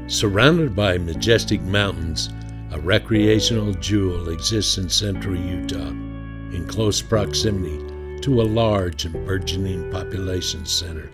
Surrounded by majestic mountains, a recreational jewel exists in central Utah, in close proximity to a large and burgeoning population center.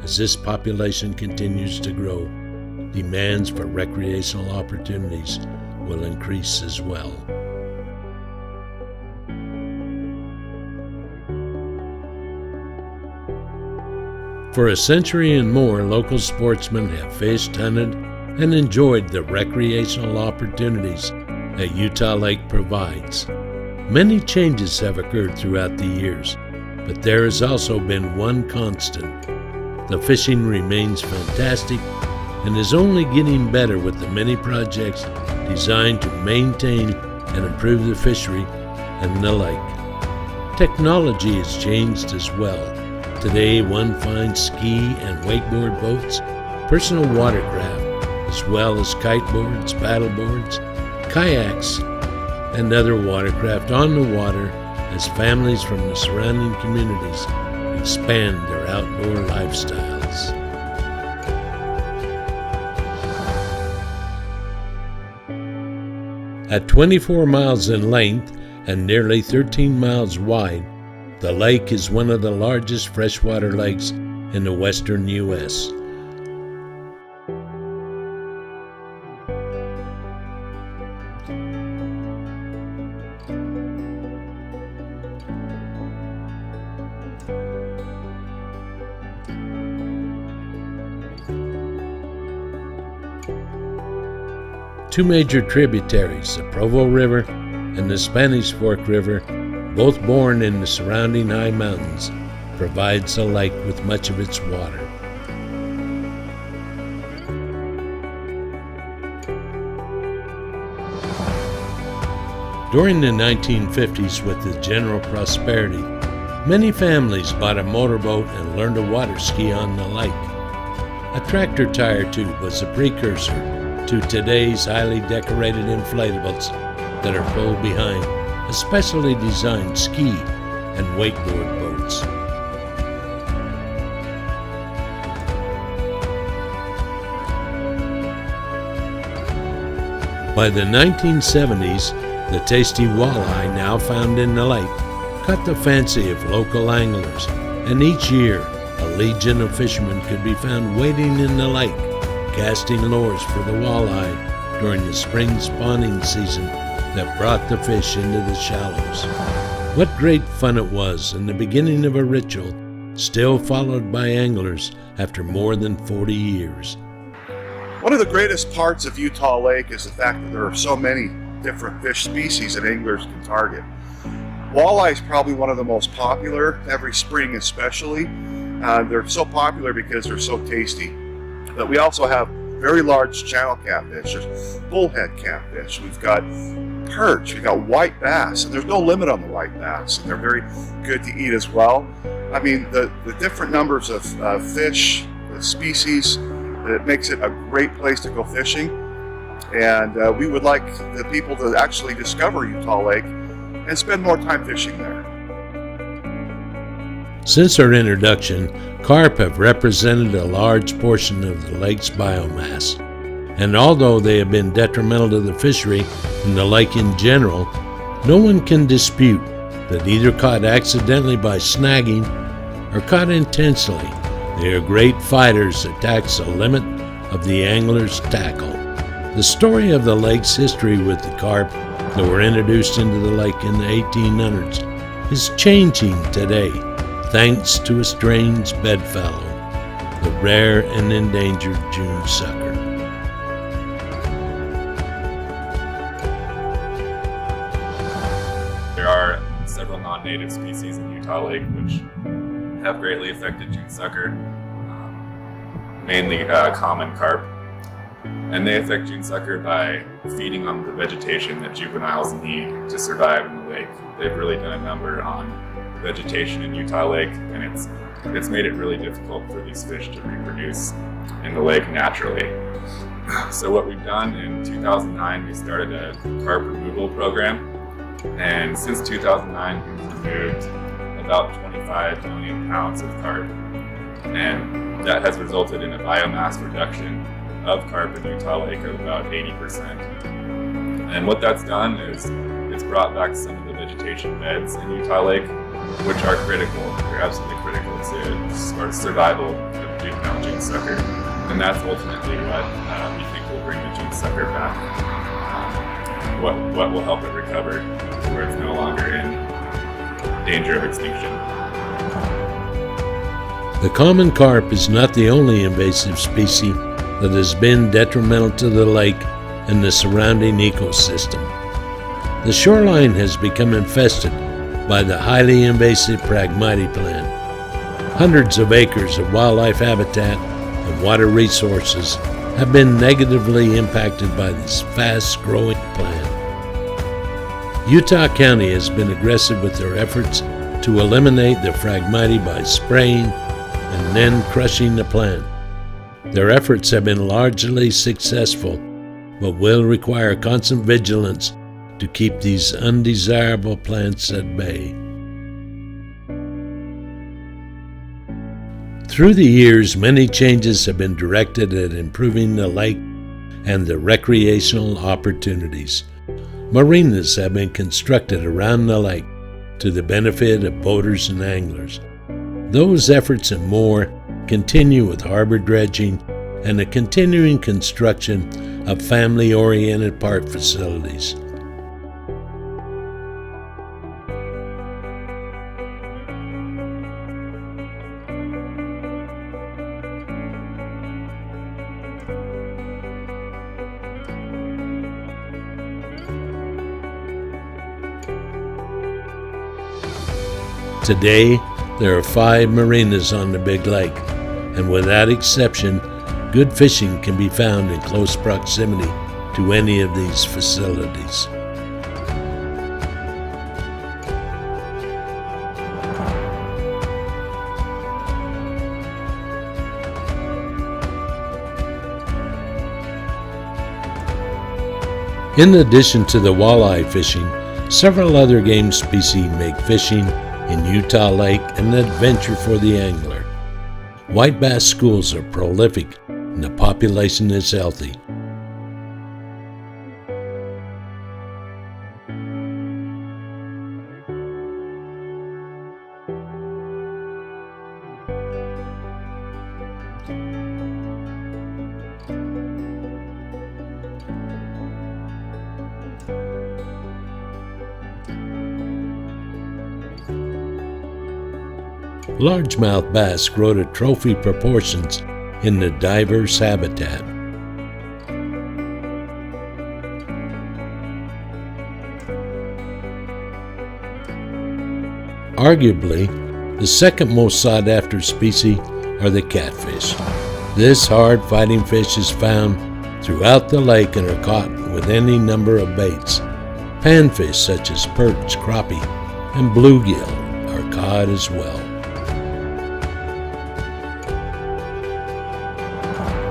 As this population continues to grow, demands for recreational opportunities will increase as well. For a century and more, local sportsmen have fished, hunted, and enjoyed the recreational opportunities that Utah Lake provides. Many changes have occurred throughout the years, but there has also been one constant. The fishing remains fantastic and is only getting better with the many projects designed to maintain and improve the fishery and the lake. Technology has changed as well. Today, one finds ski and wakeboard boats, personal watercraft, as well as kiteboards, paddleboards, kayaks, and other watercraft on the water as families from the surrounding communities expand their outdoor lifestyles. At 24 miles in length and nearly 13 miles wide, the lake is one of the largest freshwater lakes in the western U.S. Two major tributaries, the Provo River and the Spanish Fork River, both born in the surrounding high mountains, provides the lake with much of its water. During the 1950s, with the general prosperity, many families bought a motorboat and learned to water ski on the lake. A tractor tire tube was a precursor to today's highly decorated inflatables that are pulled behind especially designed ski and wakeboard boats. By the 1970s, the tasty walleye now found in the lake caught the fancy of local anglers, and each year a legion of fishermen could be found waiting in the lake, casting lures for the walleye during the spring spawning season that brought the fish into the shallows. What great fun it was, and the beginning of a ritual still followed by anglers after more than 40 years. One of the greatest parts of Utah Lake is the fact that there are so many different fish species that anglers can target. Walleye is probably one of the most popular, every spring especially. They're so popular because they're so tasty. But we also have very large channel catfish, there's bullhead catfish, we've got perch, we've got white bass, and there's no limit on the white bass, and they're very good to eat as well. I mean, the different numbers of fish, the species, it makes it a great place to go fishing, and we would like the people to actually discover Utah Lake and spend more time fishing there. Since our introduction, carp have represented a large portion of the lake's biomass, and although they have been detrimental to the fishery and the lake in general, no one can dispute that either caught accidentally by snagging or caught intentionally, they are great fighters that tax the limit of the angler's tackle. The story of the lake's history with the carp that were introduced into the lake in the 1800s is changing today, thanks to a strange bedfellow, the rare and endangered June sucker. There are several non-native species in Utah Lake which have greatly affected June sucker, mainly common carp. And they affect June sucker by feeding on the vegetation that juveniles need to survive in the lake. They've really done a number on vegetation in Utah Lake, and it's made it really difficult for these fish to reproduce in the lake naturally. So what we've done in 2009, we started a carp removal program, and since 2009 we've removed about 25 million pounds of carp, and that has resulted in a biomass reduction of carp in Utah Lake of about 80%. And what that's done is it's brought back some of the vegetation beds in Utah Lake, which are critical. They're absolutely critical to our survival of juvenile June sucker. And that's ultimately what we think will bring the June sucker back. What will help it recover to where it's no longer in danger of extinction. The common carp is not the only invasive species that has been detrimental to the lake and the surrounding ecosystem. The shoreline has become infested by the highly invasive Phragmite plant. Hundreds of acres of wildlife habitat and water resources have been negatively impacted by this fast-growing plant. Utah County has been aggressive with their efforts to eliminate the Phragmite by spraying and then crushing the plant. Their efforts have been largely successful, but will require constant vigilance to keep these undesirable plants at bay. Through the years, many changes have been directed at improving the lake and the recreational opportunities. Marinas have been constructed around the lake to the benefit of boaters and anglers. Those efforts and more continue with harbor dredging and the continuing construction of family-oriented park facilities. Today, there are 5 marinas on the Big Lake, and without exception, good fishing can be found in close proximity to any of these facilities. In addition to the walleye fishing, several other game species make fishing in Utah Lake an adventure for the angler. White bass schools are prolific and the population is healthy. Largemouth bass grow to trophy proportions in the diverse habitat. Arguably, the second most sought after species are the catfish. This hard fighting fish is found throughout the lake and are caught with any number of baits. Panfish such as perch, crappie, and bluegill are caught as well.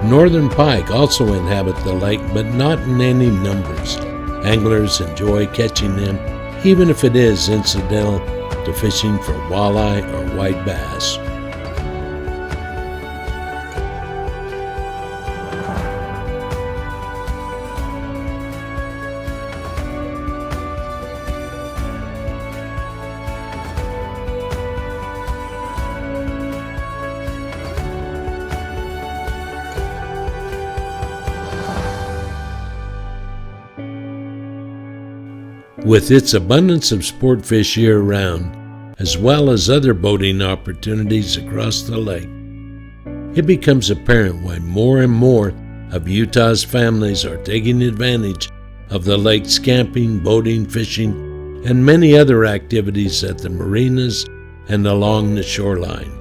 Northern pike also inhabit the lake, but not in any numbers. Anglers enjoy catching them, even if it is incidental to fishing for walleye or white bass. With its abundance of sport fish year-round, as well as other boating opportunities across the lake, it becomes apparent why more and more of Utah's families are taking advantage of the lake's camping, boating, fishing, and many other activities at the marinas and along the shoreline.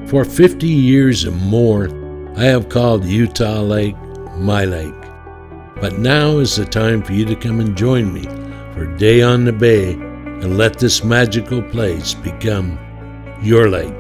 For 50 years and more, I have called Utah Lake my lake. But now is the time for you to come and join me for a day on the bay and let this magical place become your lake.